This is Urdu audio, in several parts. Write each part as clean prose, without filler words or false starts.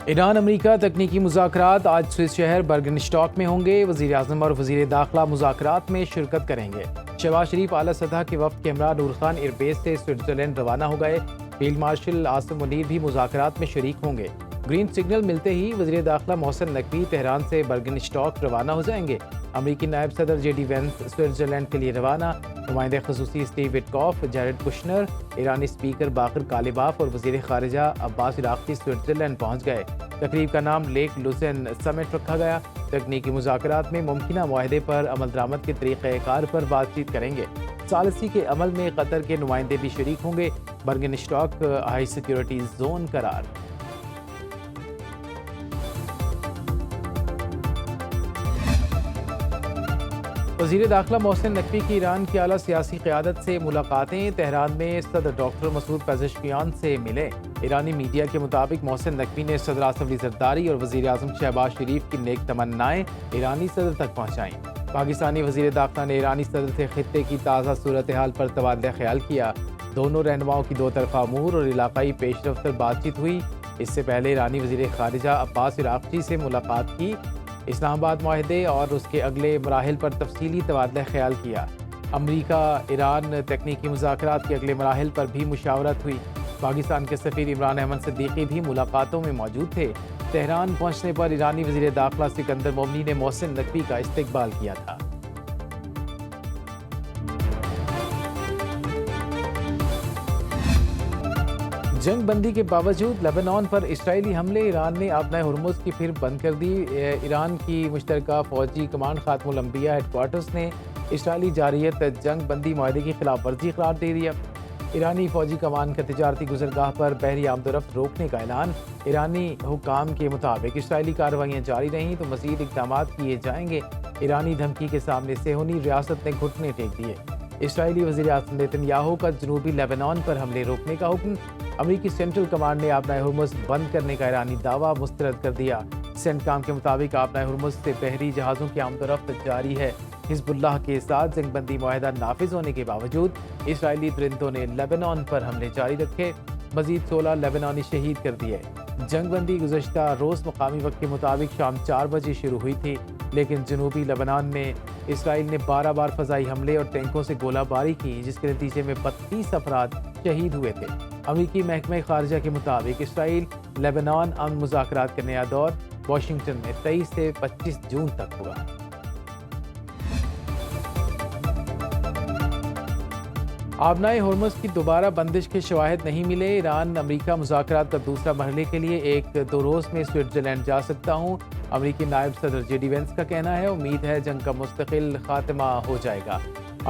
ایران امریکہ تکنیکی مذاکرات آج سوئس شہر برگنسٹاک میں ہوں گے۔ وزیر اعظم اور وزیر داخلہ مذاکرات میں شرکت کریں گے۔ شہباز شریف اعلیٰ سطح کے وفد کے ہمراہ نور خان ایئر بیس سے سوئٹزرلینڈ روانہ ہو گئے۔ فیلڈ مارشل عاصم منیر بھی مذاکرات میں شریک ہوں گے۔ گرین سگنل ملتے ہی وزیر داخلہ محسن نقوی تہران سے برگنسٹاک روانہ ہو جائیں گے۔ امریکی نائب صدر جے ڈی وینس سوئٹزرلینڈ کے لیے روانہ۔ نمائندہ خصوصی اسٹیو وٹکاف، جیرڈ کشنر، ایرانی اسپیکر باقر کالباف اور وزیر خارجہ عباس عراقچی سوئٹزرلینڈ پہنچ گئے۔ تقریب کا نام لیک لوزن سمٹ رکھا گیا۔ تکنیکی مذاکرات میں ممکنہ معاہدے پر عمل درآمد کے طریقہ کار پر بات چیت کریں گے۔ ثالثی کے عمل میں قطر کے نمائندے بھی شریک ہوں گے۔ برگنسٹاک ہائی سیکیورٹی زون قرار۔ وزیر داخلہ محسن نقوی کی ایران کی اعلیٰ سیاسی قیادت سے ملاقاتیں۔ تہران میں صدر ڈاکٹر مسعود پزشکیان سے ملے۔ ایرانی میڈیا کے مطابق محسن نقوی نے صدر آصف علی زرداری اور وزیر اعظم شہباز شریف کی نیک تمنائیں ایرانی صدر تک پہنچائیں۔ پاکستانی وزیر داخلہ نے ایرانی صدر سے خطے کی تازہ صورتحال پر تبادلہ خیال کیا۔ دونوں رہنماؤں کی دو طرفہ امور اور علاقائی پیش رفت پر بات چیت ہوئی۔ اس سے پہلے ایرانی وزیر خارجہ عباس عراقچی سے ملاقات کی۔ اسلام آباد معاہدے اور اس کے اگلے مراحل پر تفصیلی تبادلہ خیال کیا۔ امریکہ ایران تکنیکی مذاکرات کے اگلے مراحل پر بھی مشاورت ہوئی۔ پاکستان کے سفیر عمران احمد صدیقی بھی ملاقاتوں میں موجود تھے۔ تہران پہنچنے پر ایرانی وزیر داخلہ سکندر مومنی نے محسن نقوی کا استقبال کیا تھا۔ جنگ بندی کے باوجود لبنان پر اسرائیلی حملے۔ ایران نے آبنائے ہرمز کی پھر بند کر دی۔ ایران کی مشترکہ فوجی کمانڈ خاتم الانبیاء ہیڈ کوارٹرز نے اسرائیلی جارحیت جنگ بندی معاہدے کی خلاف ورزی قرار دے دیا۔ ایرانی فوجی کمان کا تجارتی گزرگاہ پر بحری آمد و رفت روکنے کا اعلان۔ ایرانی حکام کے مطابق اسرائیلی کارروائیاں جاری رہیں تو مزید اقدامات کیے جائیں گے۔ ایرانی دھمکی کے سامنے صہیونی ریاست نے گھٹنے ٹیک دیے۔ اسرائیلی وزیر اعظم نیتن یاہو کا جنوبی لیبنان پر حملے روکنے کا حکم۔ امریکی سینٹرل کمانڈ نے آبنائے ہرمز بند کرنے کا ایرانی دعویٰ مسترد کر دیا۔ سینٹ کام کے مطابق آبنائے ہرمز سے بحری جہازوں کی آمد و رفت جاری ہے۔ حزب اللہ کے ساتھ جنگ بندی معاہدہ نافذ ہونے کے باوجود اسرائیلی درندوں نے لیبنان پر حملے جاری رکھے۔ مزید 16 لیبنانی شہید کر دیے۔ جنگ بندی گزشتہ روز مقامی وقت کے مطابق شام 4 بجے شروع ہوئی تھی، لیکن جنوبی لیبنان میں اسرائیل نے 12 بار فضائی حملے اور ٹینکوں سے گولہ باری کی، جس کے نتیجے میں 32 افراد شہید ہوئے تھے۔ امریکی محکمہ خارجہ کے مطابق اسرائیل لیبنان امن مذاکرات کا نیا دور واشنگٹن میں 23 سے 25 جون تک ہوگا۔ آبنائے ہرمز کی دوبارہ بندش کے شواہد نہیں ملے۔ ایران امریکہ مذاکرات کا دوسرا مرحلے کے لیے 1-2 روز میں سوئٹزرلینڈ جا سکتا ہوں، امریکی نائب صدر جے ڈی وینس کا کہنا ہے۔ امید ہے جنگ کا مستقل خاتمہ ہو جائے گا۔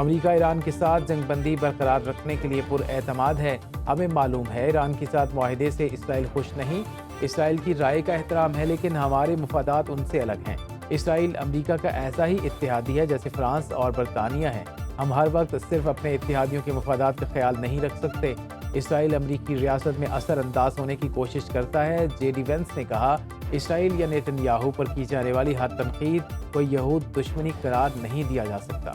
امریکہ ایران کے ساتھ جنگ بندی برقرار رکھنے کے لیے پراعتماد ہے۔ ہمیں معلوم ہے ایران کے ساتھ معاہدے سے اسرائیل خوش نہیں۔ اسرائیل کی رائے کا احترام ہے، لیکن ہمارے مفادات ان سے الگ ہیں۔ اسرائیل امریکہ کا ایسا ہی اتحادی ہے جیسے فرانس اور برطانیہ ہے۔ ہم ہر وقت صرف اپنے اتحادیوں کے مفادات کا خیال نہیں رکھ سکتے۔ اسرائیل امریکی ریاست میں اثر انداز ہونے کی کوشش کرتا ہے۔ جے ڈی وینس نے کہا، اسرائیل یا نیتن یاہو پر کی جانے والی ہر تنقید کو یہود دشمنی قرار نہیں دیا جا سکتا۔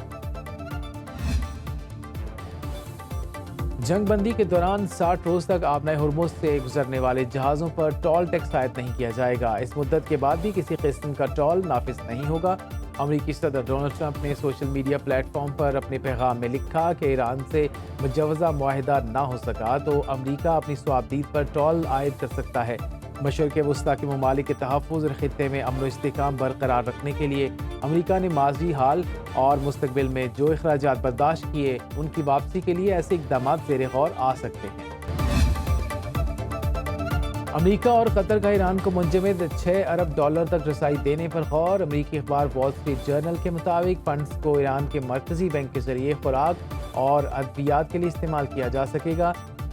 جنگ بندی کے دوران 60 روز تک آبنائے ہرمز سے گزرنے والے جہازوں پر ٹول ٹیکس عائد نہیں کیا جائے گا۔ اس مدت کے بعد بھی کسی قسم کا ٹول نافذ نہیں ہوگا۔ امریکی صدر ڈونلڈ ٹرمپ نے سوشل میڈیا پلیٹ فارم پر اپنے پیغام میں لکھا کہ ایران سے مجوزہ معاہدہ نہ ہو سکا تو امریکہ اپنی صوابدید پر ٹول عائد کر سکتا ہے۔ مشرق وسطیٰ کے ممالک کے تحفظ اور خطے میں امن و استحکام برقرار رکھنے کے لیے امریکہ نے ماضی حال اور مستقبل میں جو اخراجات برداشت کیے، ان کی واپسی کے لیے ایسے اقدامات زیر غور آ سکتے ہیں۔ امریکہ اور قطر کا ایران کو منجمد $6 ارب تک رسائی دینے پر غور۔ امریکی اخبار وال اسٹریٹ جرنل کے مطابق فنڈز کو ایران کے مرکزی بینک کے ذریعے خوراک اور ادویات کے لیے استعمال کیا جا سکے گا۔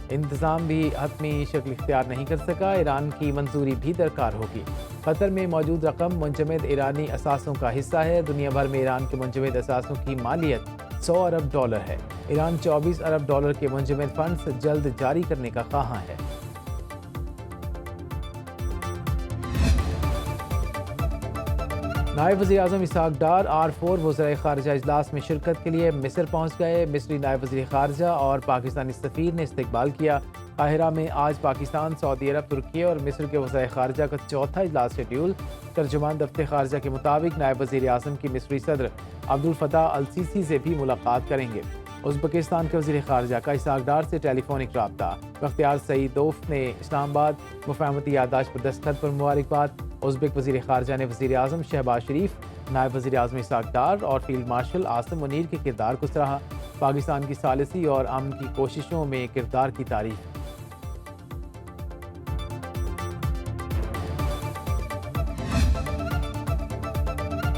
انتظام بھی حتمی شکل اختیار نہیں کر سکا، ایران کی منظوری بھی درکار ہوگی۔ قطر میں موجود رقم منجمد ایرانی اثاثوں کا حصہ ہے۔ دنیا بھر میں ایران کے منجمد اثاثوں کی مالیت $100 ارب ہے۔ ایران $24 ارب کے منجمد فنڈز جلد جاری کرنے کا خواہاں ہے۔ نائب وزیر اعظم اسحاق ڈار R4 وزرائے خارجہ اجلاس میں شرکت کے لیے مصر پہنچ گئے۔ مصری نائب وزیر خارجہ اور پاکستانی سفیر نے استقبال کیا۔ قاہرہ میں آج پاکستان، سعودی عرب، ترکی اور مصر کے وزرائے خارجہ کا چوتھا اجلاس شیڈیول۔ ترجمان دفتر خارجہ کے مطابق نائب وزیر اعظم کی مصری صدر عبدالفتاح السیسی سے بھی ملاقات کریں گے۔ ازبکستان کے وزیر خارجہ کا اسحاق ڈار سے ٹیلی فونک رابطہ۔ بختیار سعیدوف نے اسلام آباد مفاہمتی یادداشت پر دستخط پر مبارکباد۔ ازبک وزیر خارجہ نے وزیر اعظم شہباز شریف، نائب وزیر اعظم اسحاق ڈار اور فیلڈ مارشل عاصم منیر کے کردار کو سراہا۔ پاکستان کی ثالثی اور امن کی کوششوں میں کردار کی تعریف۔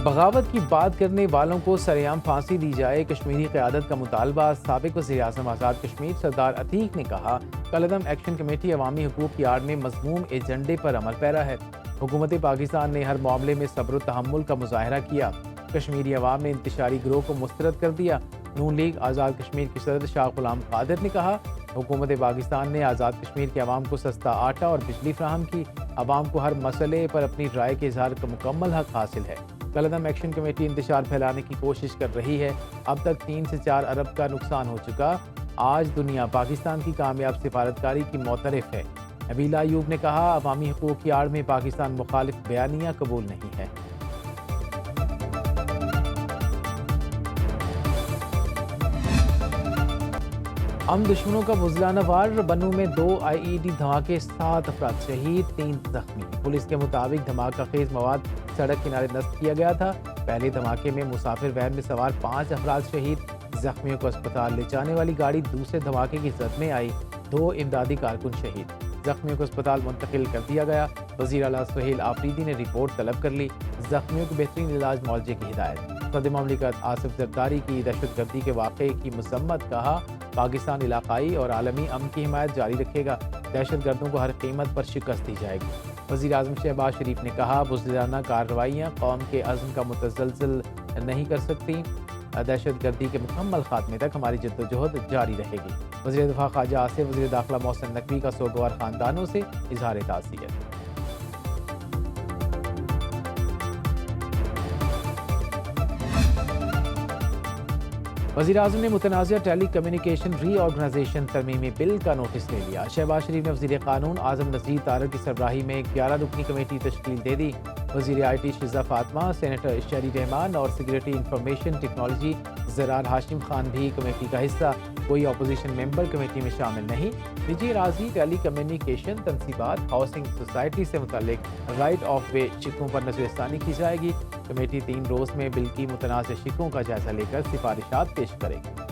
بغاوت کی بات کرنے والوں کو سرعام پھانسی دی جائے، کشمیری قیادت کا مطالبہ۔ سابق وزیر اعظم آزاد کشمیر سردار عتیق نے کہا، کالعدم ایکشن کمیٹی عوامی حقوق کی آڑ میں مذموم ایجنڈے پر عمل پیرا ہے۔ حکومت پاکستان نے ہر معاملے میں صبر و تحمل کا مظاہرہ کیا۔ کشمیری عوام نے انتشاری گروہ کو مسترد کر دیا۔ نون لیگ آزاد کشمیر کی صدر شاہ غلام قادر نے کہا، حکومت پاکستان نے آزاد کشمیر کے عوام کو سستا آٹا اور بجلی فراہم کی۔ عوام کو ہر مسئلے پر اپنی رائے کے اظہار کا مکمل حق حاصل ہے۔ کالعدم ایکشن کمیٹی انتشار پھیلانے کی کوشش کر رہی ہے۔ اب تک 3 سے 4 ارب کا نقصان ہو چکا۔ آج دنیا پاکستان کی کامیاب سفارتکاری کی معترف ہے۔ نبیلہ ایوب نے کہا، عوامی حقوق کی آڑ میں پاکستان مخالف بیانیہ قبول نہیں ہے۔ ہم دشمنوں کا بزدلانہ وار، بنوں میں 2 IED دھماکے، 7 افراد شہید، 3 زخمی۔ پولیس کے مطابق دھماکہ خیز مواد سڑک کنارے نصب کیا گیا تھا۔ پہلے دھماکے میں مسافر وین میں سوار 5 افراد شہید، زخمیوں کو اسپتال لے جانے والی گاڑی دوسرے دھماکے کی زد میں آئی، 2 امدادی کارکن شہید، زخمیوں کو اسپتال منتقل کر دیا گیا۔ وزیر اعلیٰ سہیل آفریدی نے رپورٹ طلب کر لی، زخمیوں کو بہترین علاج معالجے کی ہدایت۔ صدر مملکت آصف زرداری کی دہشت گردی کے واقعے کی مذمت، کہا، پاکستان علاقائی اور عالمی امن کی حمایت جاری رکھے گا، دہشت گردوں کو ہر قیمت پر شکست دی جائے گی۔ وزیر اعظم شہباز شریف نے کہا، بزدلانہ کارروائیاں قوم کے عزم کا متزلزل نہیں کر سکتی، دہشت گردی کے مکمل خاتمے تک ہماری جدوجہد جاری رہے گی۔ وزیر دفاع خواجہ آصف، وزیر داخلہ محسن نقوی کا سوگوار خاندانوں سے اظہار تعزیت۔ وزیر اعظم نے متنازع ٹیلی کمیونیکیشن ری آرگنائزیشن ترمیمی بل کا نوٹس لے لیا۔ شہباز شریف نے وزیر قانون اعظم نذیر طارق کی سربراہی میں 11 رکنی کمیٹی تشکیل دے دی۔ وزیر IT شیزہ فاطمہ، سینیٹر اشاری رحمان اور سیکریٹری انفارمیشن ٹیکنالوجی زرار ہاشم خان بھی کمیٹی کا حصہ۔ کوئی اپوزیشن ممبر کمیٹی میں شامل نہیں۔ نجی اراضی، ٹیلی کمیونیکیشن تنصیبات، ہاؤسنگ سوسائٹی سے متعلق رائٹ آف وے شقوں پر نظر ثانی کی جائے گی۔ کمیٹی 3 روز میں بل کی متنازع شقوں کا جائزہ لے کر سفارشات پیش کرے گی۔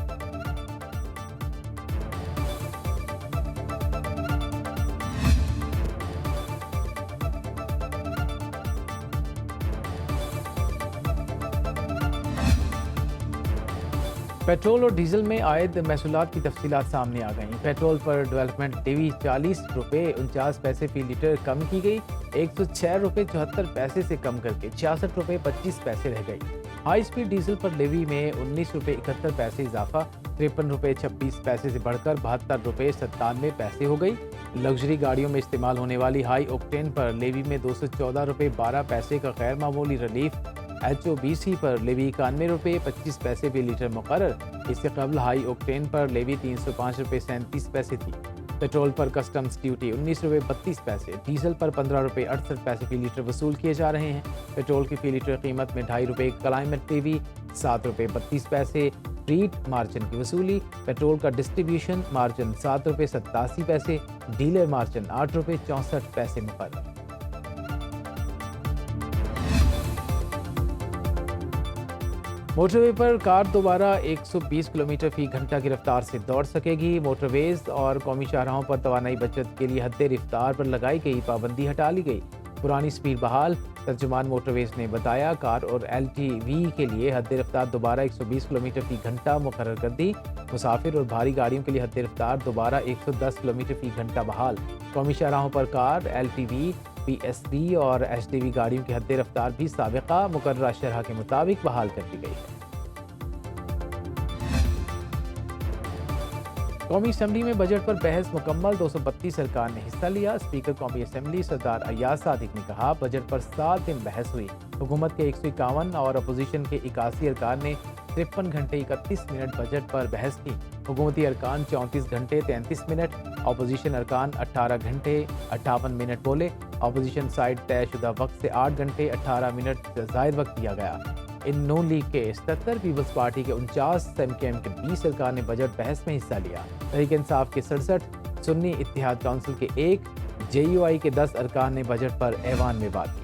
پیٹرول اور ڈیزل میں عائد محصولات کی تفصیلات سامنے آ گئیں۔ پیٹرول پر ڈیولپمنٹ ڈیوی 40 روپے 49 پیسے فی لیٹر کم کی گئی، 106 روپے 74 پیسے سے کم کر کے 66 روپے 25 پیسے رہ گئی۔ ہائی سپیڈ ڈیزل پر لیوی میں 19 روپے 71 پیسے اضافہ، 53 روپے 26 پیسے سے بڑھ کر 72 روپے 97 پیسے ہو گئی۔ لگژری گاڑیوں میں استعمال ہونے والی ہائی اوکٹین پر لیوی میں 214 روپے 12 پیسے کا غیر معمولی ریلیف۔ HOBC پر لیوی 91 روپے 25 پیسے فی لیٹر مقرر۔ اس سے قبل ہائی اوکٹین پر لیوی 305 روپے 37 پیسے تھی۔ پیٹرول پر کسٹمز ڈیوٹی 19 روپے 32 پیسے، ڈیزل پر 15 روپے 68 پیسے فی لیٹر وصول کیے جا رہے ہیں۔ پیٹرول کی فی لیٹر قیمت میں 2.5 روپے کلائمیٹ ڈیوی، 7 روپے 32 پیسے ٹریٹ مارجن کی وصولی۔ پیٹرول کا ڈسٹریبیوشن مارجن 7 روپے 87 پیسے، ڈیلر مارجن 8 روپے 64 پیسے مقرر۔ موٹر وے پر کار دوبارہ 120 کلومیٹر فی گھنٹہ کی رفتار سے دوڑ سکے گی۔ موٹر ویز اور قومی شاہراہوں پر توانائی بچت کے لیے حد رفتار پر لگائی گئی پابندی ہٹا لی گئی، پرانی سپیڈ بحال۔ ترجمان موٹر ویز نے بتایا، کار اور LTV کے لیے حد رفتار دوبارہ 120 کلومیٹر فی گھنٹہ مقرر کر دی۔ مسافر اور بھاری گاڑیوں کے لیے حد رفتار دوبارہ 110 کلومیٹر فی گھنٹہ بحال۔ قومی شاہراہوں پر کار، LTV، PSV اور HDV گاڑیوں کی حد رفتار بھی سابقہ مقررہ شرح کے مطابق بحال کر دی گئی ہے۔ قومی اسمبلی میں بجٹ پر بحث مکمل، 232 ارکان نے حصہ لیا۔ اسپیکر قومی اسمبلی سردار ایاز صادق نے کہا بجٹ پر 7 دن بحث ہوئی، حکومت کے 151 اور اپوزیشن کے 81 ارکان نے 53 گھنٹے 31 منٹ بجٹ پر بحث کی۔ حکومتی ارکان 34 گھنٹے 33 منٹ، اپوزیشن ارکان 18 گھنٹے 58 منٹ بولے۔ اپوزیشن سائڈ طے شدہ وقت سے 8 گھنٹے 18 منٹ زائد وقت دیا گیا۔ ان نون لیگ کے 77، پیپلز پارٹی کے 49، ایم کیو ایم کے 20 ارکان نے بجٹ بحث میں حصہ لیا۔ تحریک انصاف کے 67، سنی اتحاد کونسل کے 1، جے یو آئی کے 10 ارکان نے بجٹ پر ایوان میں بات کی۔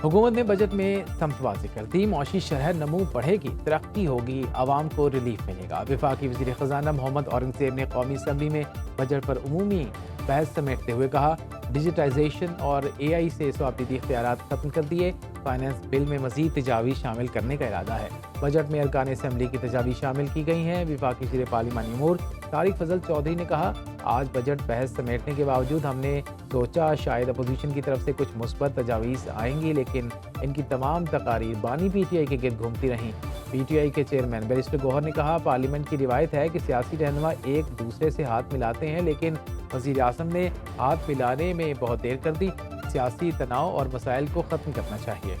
حکومت نے بجٹ میں سمت واضح کر دی، معاشی شرح نمو بڑھے گی، ترقی ہوگی، عوام کو ریلیف ملے گا۔ وفاقی وزیر خزانہ محمد اورنگزیب نے قومی اسمبلی میں بجٹ پر عمومی بحث سمیٹتے ہوئے کہا ڈیجیٹائزیشن اور اے آئی سے سواپیدی اختیارات ختم کر دیے، فائنانس بل میں مزید تجاویز شامل کرنے کا ارادہ ہے۔ بجٹ میں ارکان اسمبلی کی تجاویز شامل کی گئی ہیں۔ وفاقی وزیر پارلیمانی امور طارق فضل چودھری نے کہا آج بجٹ بحث سمیٹنے کے باوجود ہم نے سوچا شاید اپوزیشن کی طرف سے کچھ مثبت تجاویز آئیں گی، لیکن ان کی تمام تقاریر بانی پی ٹی آئی کے گرد گھومتی رہیں۔ پی ٹی آئی کے چیئرمین بیرسٹر گوہر نے کہا پارلیمنٹ کی روایت ہے کہ سیاسی رہنما ایک دوسرے سے ہاتھ ملاتے ہیں، لیکن وزیر اعظم نے ہاتھ ملانے میں بہت دیر کر دی، سیاسی تناؤ اور مسائل کو ختم کرنا چاہیے۔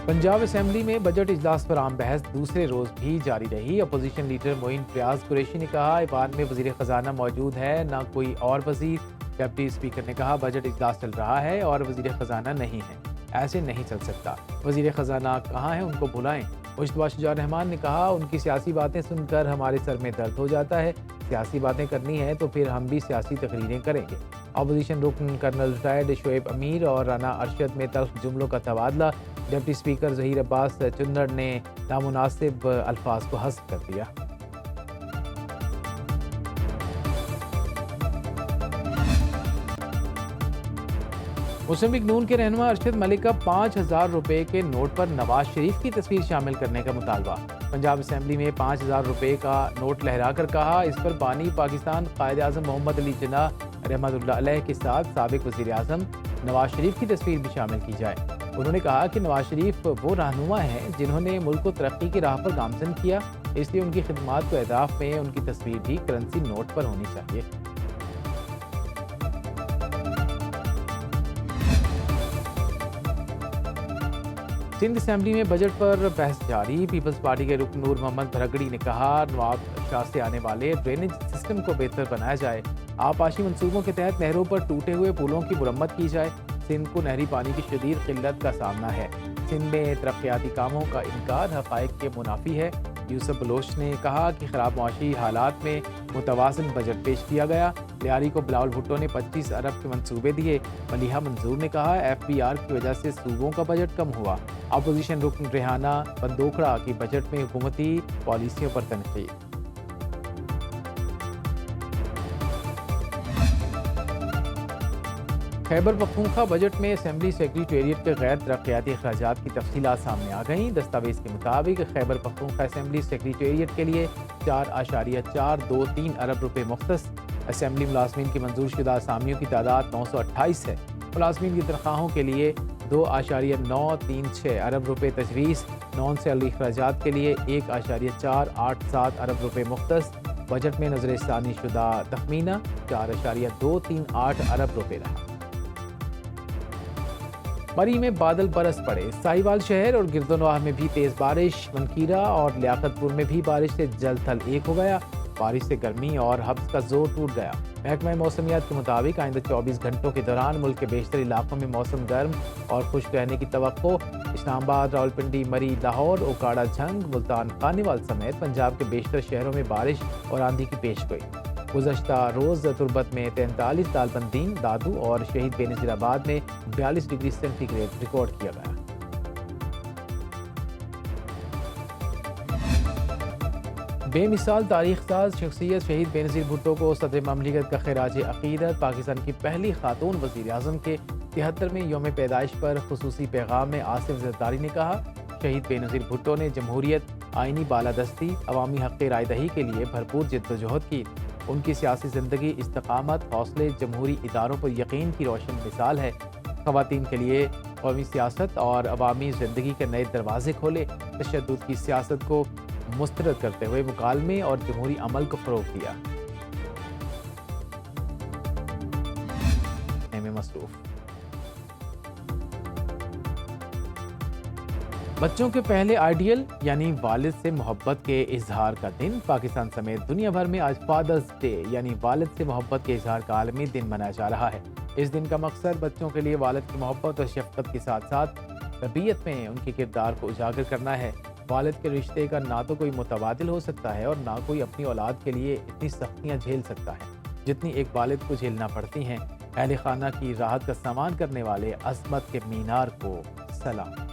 پنجاب اسمبلی میں بجٹ اجلاس پر عام بحث دوسرے روز بھی جاری رہی۔ اپوزیشن لیڈر معین فیاض قریشی نے کہا ایوان میں وزیر خزانہ موجود ہے، نہ کوئی اور وزیر۔ ڈپٹی اسپیکر نے کہا بجٹ اجلاس چل رہا ہے اور وزیر خزانہ نہیں ہے، ایسے نہیں چل سکتا، وزیر خزانہ کہاں ہیں ان کو بلائیں۔ مشتبہ شجاع الرحمان نے کہا ان کی سیاسی باتیں سن کر ہمارے سر میں درد ہو جاتا ہے، سیاسی باتیں کرنی ہے تو پھر ہم بھی سیاسی تقریریں کریں گے۔ اپوزیشن رکن کرنل ریٹائرڈ شعیب امیر اور رانا ارشد میں تلخ جملوں کا تبادلہ، ڈپٹی اسپیکر ظہیر عباس چنڑ نے نامناسب الفاظ کو حذف کر دیا۔ مسلم لیگ نون کے رہنما ارشد ملک کا 5000 روپے کے نوٹ پر نواز شریف کی تصویر شامل کرنے کا مطالبہ۔ پنجاب اسمبلی میں 5000 روپے کا نوٹ لہرا کر کہا اس پر بانی پاکستان قائد اعظم محمد علی جناح رحمۃ اللہ علیہ کے ساتھ سابق وزیر اعظم نواز شریف کی تصویر بھی شامل کی جائے۔ انہوں نے کہا کہ نواز شریف وہ رہنما ہیں جنہوں نے ملک کو ترقی کی راہ پر گامزن کیا، اس لیے ان کی خدمات کو اہداف میں ان کی تصویر بھی کرنسی نوٹ پر ہونی چاہیے۔ سندھ اسمبلی میں بجٹ پر بحث جاری۔ پیپلز پارٹی کے رکن نور محمد بھرگڑی نے کہا نواب شاہ سے آنے والے ڈرینیج سسٹم کو بہتر بنایا جائے، آبپاشی منصوبوں کے تحت نہروں پر ٹوٹے ہوئے پلوں کی مرمت کی جائے۔ سندھ کو نہری پانی کی شدید قلت کا سامنا ہے، سندھ میں ترقیاتی کاموں کا انکار حقائق کے منافی ہے۔ یوسف بلوچ نے کہا کہ خراب معاشی حالات میں متوازن بجٹ پیش کیا گیا۔ لیاری کو بلاول بھٹو نے 25 ارب کے منصوبے دیے۔ ملیحہ منظور نے کہا ایف بی آر کی وجہ سے صوبوں کا بجٹ کم ہوا۔ اپوزیشن رکن ریحانہ بندوکھڑا کی بجٹ میں حکومتی پالیسیوں پر تنقید۔ خیبر پختونخوا بجٹ میں اسمبلی سیکریٹریٹ کے غیر ترقیاتی اخراجات کی تفصیلات سامنے آ گئیں۔ دستاویز کے مطابق خیبر پختونخوا اسمبلی سیکریٹریٹ کے لیے 4.423 ارب روپے مختص۔ اسمبلی ملازمین کی منظور شدہ اسامیوں کی تعداد 928 ہے۔ ملازمین کی تنخواہوں کے لیے 2.936 ارب روپے تجویز۔ نان سیلری اخراجات کے لیے 1.487 ارب روپے مختص۔ بجٹ میں نظر ثانی شدہ تخمینہ 4.238 ارب روپے رہا۔ مری میں بادل برس پڑے، ساہیوال شہر اور گرد و نواح میں بھی تیز بارش، منکیرہ اور لیاقت پور میں بھی بارش سے جل تھل ایک ہو گیا۔ بارش سے گرمی اور حبس کا زور ٹوٹ گیا۔ محکمہ موسمیات کے مطابق آئندہ 24 گھنٹوں کے دوران ملک کے بیشتر علاقوں میں موسم گرم اور خشک رہنے کی توقع۔ اسلام آباد، راولپنڈی، مری، لاہور، اوکاڑا جھنگ، ملتان، خانیوال سمیت پنجاب کے بیشتر شہروں میں بارش اور آندھی کی پیشگوئی۔ گزشتہ روز تربت میں 43، دالبندین، دادو اور شہید بے نظیر آباد میں 42 ڈگری سینٹی گریڈ ریکارڈ کیا گیا۔ بے مثال تاریخ ساز شخصیت شہید بے نظیر بھٹو کو صدر مملکت کا خراج عقیدت۔ پاکستان کی پہلی خاتون وزیر اعظم کے 73ویں یوم پیدائش پر خصوصی پیغام میں آصف زرداری نے کہا شہید بے نظیر بھٹو نے جمہوریت، آئینی بالادستی، عوامی حق رائے دہی کے لیے بھرپور جدوجہد کی۔ ان کی سیاسی زندگی استقامت، حوصلے، جمہوری اداروں پر یقین کی روشن مثال ہے۔ خواتین کے لیے قومی سیاست اور عوامی زندگی کے نئے دروازے کھولے، تشدد کی سیاست کو مسترد کرتے ہوئے مکالمے اور جمہوری عمل کو فروغ دیا۔ مصروف بچوں کے پہلے آئیڈیل یعنی والد سے محبت کے اظہار کا دن پاکستان سمیت دنیا بھر میں آج فادرز ڈے یعنی والد سے محبت کے اظہار کا عالمی دن منایا جا رہا ہے۔ اس دن کا مقصد بچوں کے لیے والد کی محبت اور شفقت کے ساتھ ساتھ تربیت میں ان کے کردار کو اجاگر کرنا ہے۔ والد کے رشتے کا نہ تو کوئی متبادل ہو سکتا ہے اور نہ کوئی اپنی اولاد کے لیے اتنی سختیاں جھیل سکتا ہے جتنی ایک والد کو جھیلنا پڑتی ہیں۔ اہل خانہ کی راحت کا سامان کرنے والے عظمت کے مینار کو سلام۔